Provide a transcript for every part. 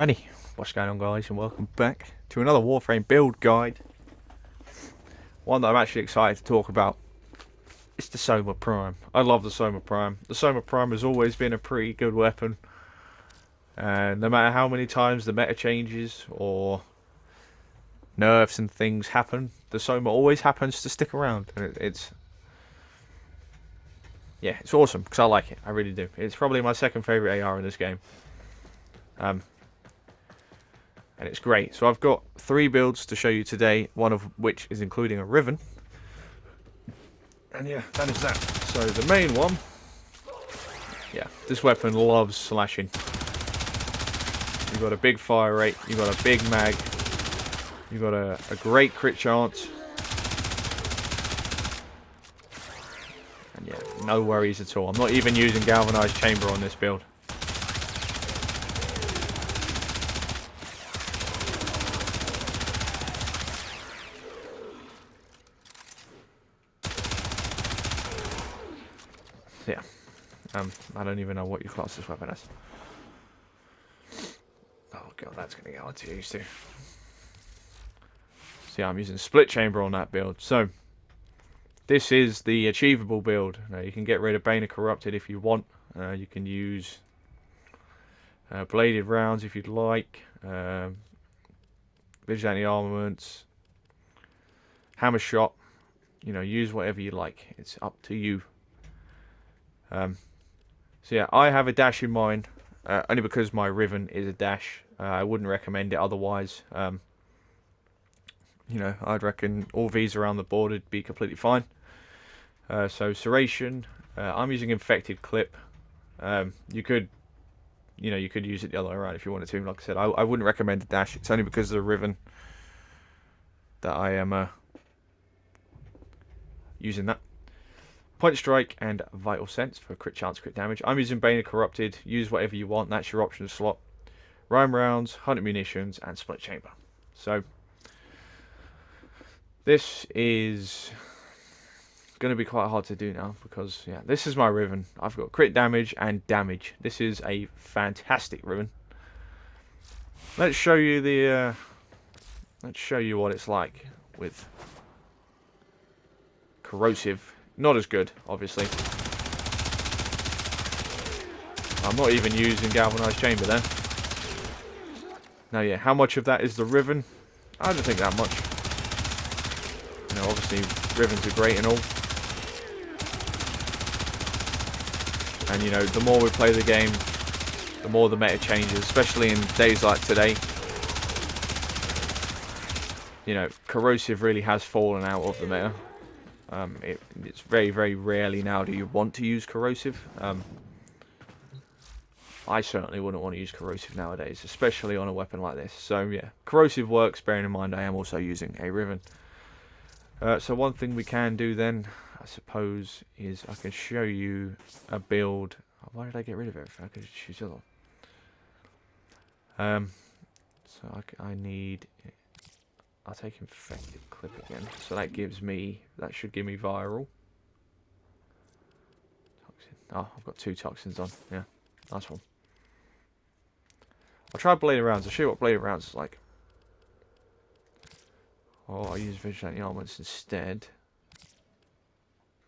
Annie, what's going on, guys, and welcome back to another Warframe build guide. One that I'm actually excited to talk about. It's the Soma Prime. I love the Soma Prime. The Soma Prime has always been a pretty good weapon, and no matter how many times the meta changes or nerfs and things happen, the Soma always happens to stick around, and it's awesome because I like it. I really do. It's probably my second favorite AR in this game. And it's great. So I've got 3 builds to show you today, one of which is including a Riven. And yeah, that is that. So the main one, this weapon loves slashing. You've got a big fire rate, you've got a big mag, you've got a great crit chance. And yeah, no worries at all. I'm not even using galvanized chamber on this build. Yeah, I don't even know what you class this weapon as. Oh god, that's going to get hard to use too. See, I'm using split chamber on that build. So this is the Achievable build. Now you can get rid of Bane of Corrupted if you want. You can use bladed rounds if you'd like. Vigilante armaments. Hammer shot. You know, use whatever you like. It's up to you. So yeah, I have a dash in mind. Only because my Riven is a dash. I wouldn't recommend it otherwise. You know, I'd reckon all these around the board would be completely fine. So Serration, I'm using Infected Clip. You could use it the other way around if you wanted to. Like I said, I wouldn't recommend the dash. It's only because of the Riven that I am using that. Point Strike and Vital Sense for crit chance, crit damage. I'm using Bane of Corrupted. Use whatever you want. That's your option slot. Rhyme rounds, 100 munitions, and split chamber. So this is going to be quite hard to do now because this is my Riven. I've got crit damage and damage. This is a fantastic Riven. Let's show you the what it's like with corrosive. Not as good, obviously. I'm not even using galvanized chamber there. Now, yeah, how much of that is the Riven? I don't think that much. You know, obviously, Rivens are great and all. And, you know, the more we play the game, the more the meta changes, especially in days like today. You know, corrosive really has fallen out of the meta. It's very, very rarely now do you want to use corrosive. I certainly wouldn't want to use corrosive nowadays, especially on a weapon like this. So yeah, corrosive works, bearing in mind I am also using a Riven. So one thing we can do then, I suppose, is I can show you a build. Why did I get rid of everything? I could just choose the other one. So I need... I'll take Infected Clip again. So that should give me Viral. Toxin. Oh, I've got 2 toxins on. Yeah, nice one. I'll try Bladed Rounds. I'll show you what Bladed Rounds is like. Oh, I'll use Vigilante Armaments instead.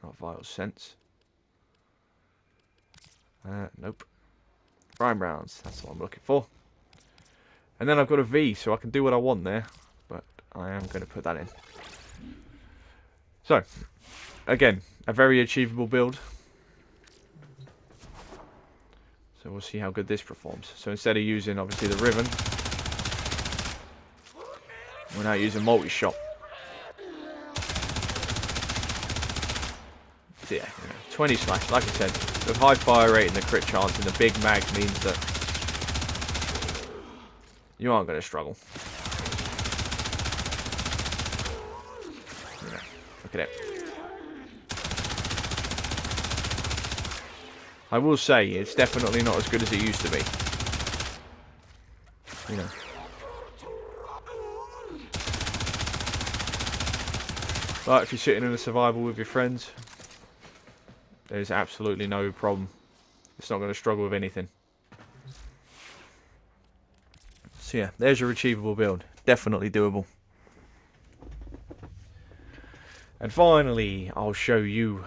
Not Vital Sense. Nope. Rhyme Rounds. That's what I'm looking for. And then I've got a V, so I can do what I want there. But I am going to put that in. So, again, a very achievable build. So we'll see how good this performs. So instead of using, obviously, the Riven, we're now using multi-shot. So yeah, 20 slash, like I said, the high fire rate and the crit chance and the big mag means that you aren't going to struggle. Look at it. I will say, it's definitely not as good as it used to be. You know. But if you're sitting in a survival with your friends, there's absolutely no problem. It's not going to struggle with anything. So yeah, there's your achievable build. Definitely doable. And finally, I'll show you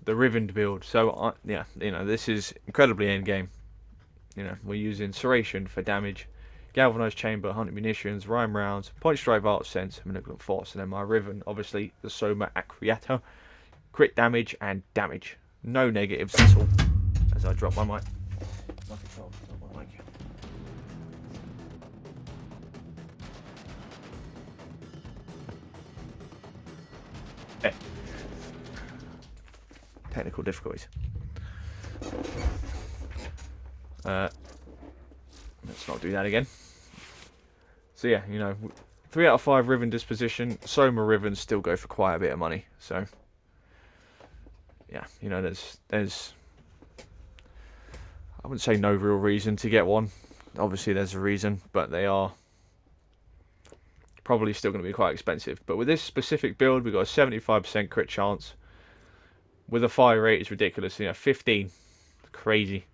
the Riven build. So yeah, you know, this is incredibly endgame. You know, we're using Serration for damage, Galvanized Chamber, Hunting Munitions, Rhyme Rounds, Point Strike, Vital Sense, Malignant Force, and then my Riven, obviously the Soma Acquiata, crit damage and damage. No negatives at all. As I drop my mic. Technical difficulties. Let's not do that again. So yeah, you know, 3 out of 5 Riven disposition. Soma Rivens still go for quite a bit of money. So yeah, you know, there's I wouldn't say no real reason to get one. Obviously there's a reason, but they are probably still going to be quite expensive. But with this specific build, we've got a 75% crit chance. With a fire rate, it's ridiculous. You know, 15. Crazy.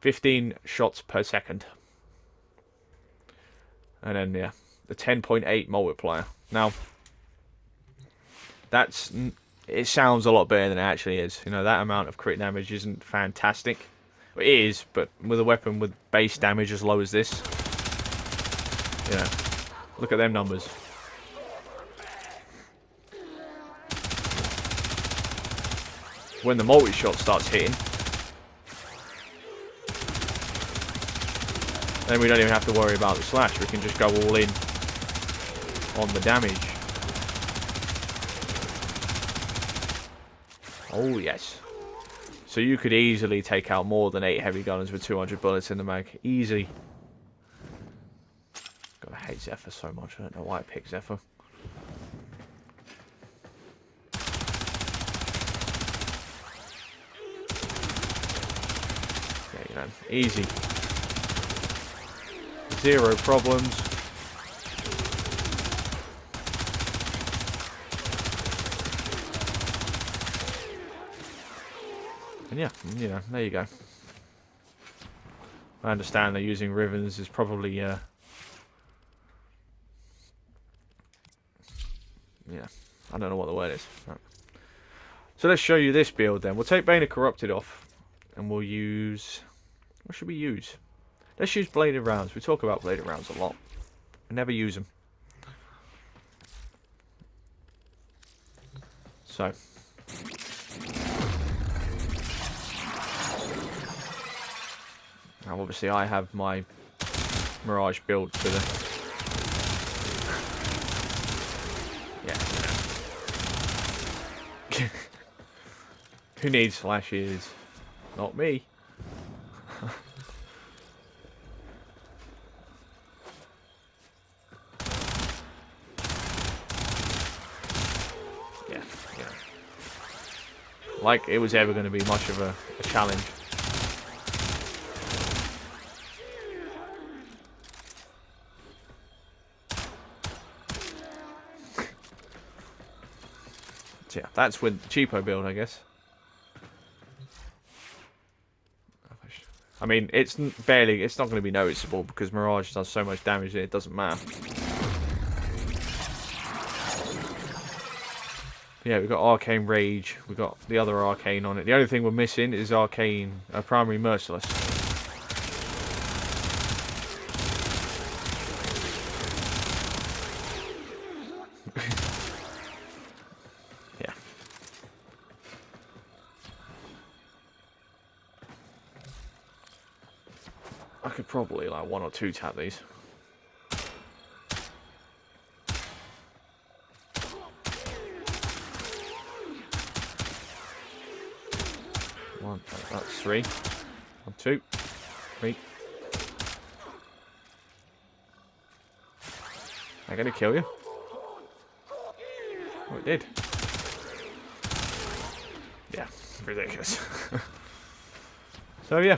15 shots per second. And then, yeah, the 10.8 multiplier. Now, it sounds a lot better than it actually is. You know, that amount of crit damage isn't fantastic. It is, but with a weapon with base damage as low as this, you know, look at them numbers. When the multi-shot starts hitting, then we don't even have to worry about the slash. We can just go all in on the damage. Oh yes. So you could easily take out more than 8 heavy gunners with 200 bullets in the mag. Easy. God, I hate Zephyr so much. I don't know why I picked Zephyr. Yeah, you know, easy. 0 problems. And yeah, you know, there you go. I understand that using Rivens is probably, yeah, I don't know what the word is. Right. So let's show you this build then. We'll take Bane of Corrupted off, and we'll use, what should we use? Let's use Bladed Rounds. We talk about Bladed Rounds a lot. We never use them. So. Now obviously I have my Mirage build for the... Yeah. Who needs flashes? Not me. Yeah. Like it was ever going to be much of a challenge. So yeah, that's with the cheapo build, I guess. I mean, it's not going to be noticeable because Mirage does so much damage that it doesn't matter. Yeah, we've got Arcane Rage, we've got the other Arcane on it. The only thing we're missing is Arcane Primary Merciless. Yeah. I could probably like 1 or 2 tap these. That's 3. 1, 2, 3. Am I gonna kill you? Oh, it did. Yeah, ridiculous. So yeah,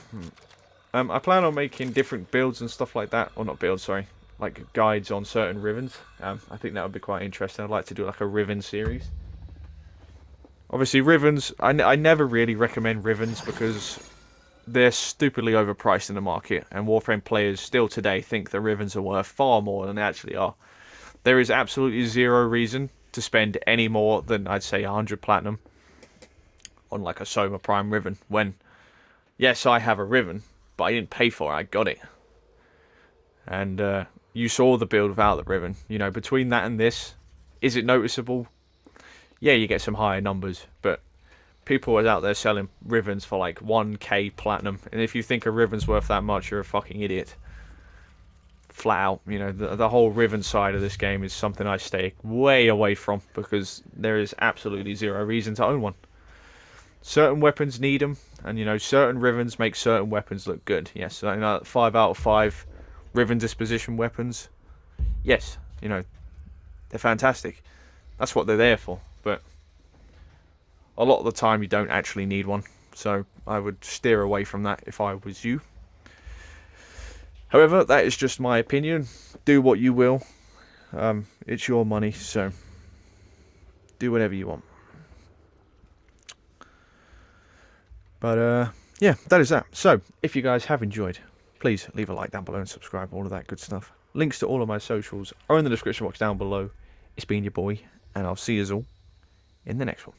I plan on making different builds and stuff like that. Or not builds, sorry. Like guides on certain Rivens. I think that would be quite interesting. I'd like to do like a Riven series. Obviously, Rivens, I never really recommend Rivens because they're stupidly overpriced in the market, and Warframe players still today think the Rivens are worth far more than they actually are. There is absolutely zero reason to spend any more than, I'd say, 100 platinum on like a Soma Prime Riven, when, yes, I have a Riven, but I didn't pay for it, I got it. And you saw the build without the Riven. You know, between that and this, is it noticeable? Yeah, you get some higher numbers, but people are out there selling Rivens for like 1k platinum, and if you think a Riven's worth that much, you're a fucking idiot. Flat out, you know, the whole Riven side of this game is something I stay way away from, because there is absolutely zero reason to own one. Certain weapons need them, and you know, certain Rivens make certain weapons look good. Yes, you know, 5 out of 5 Riven disposition weapons. Yes, you know, they're fantastic. That's what they're there for. But a lot of the time, you don't actually need one. So I would steer away from that if I was you. However, that is just my opinion. Do what you will. It's your money, so do whatever you want. But yeah, that is that. So if you guys have enjoyed, please leave a like down below and subscribe, all of that good stuff. Links to all of my socials are in the description box down below. It's been your boy, and I'll see you all in the next one.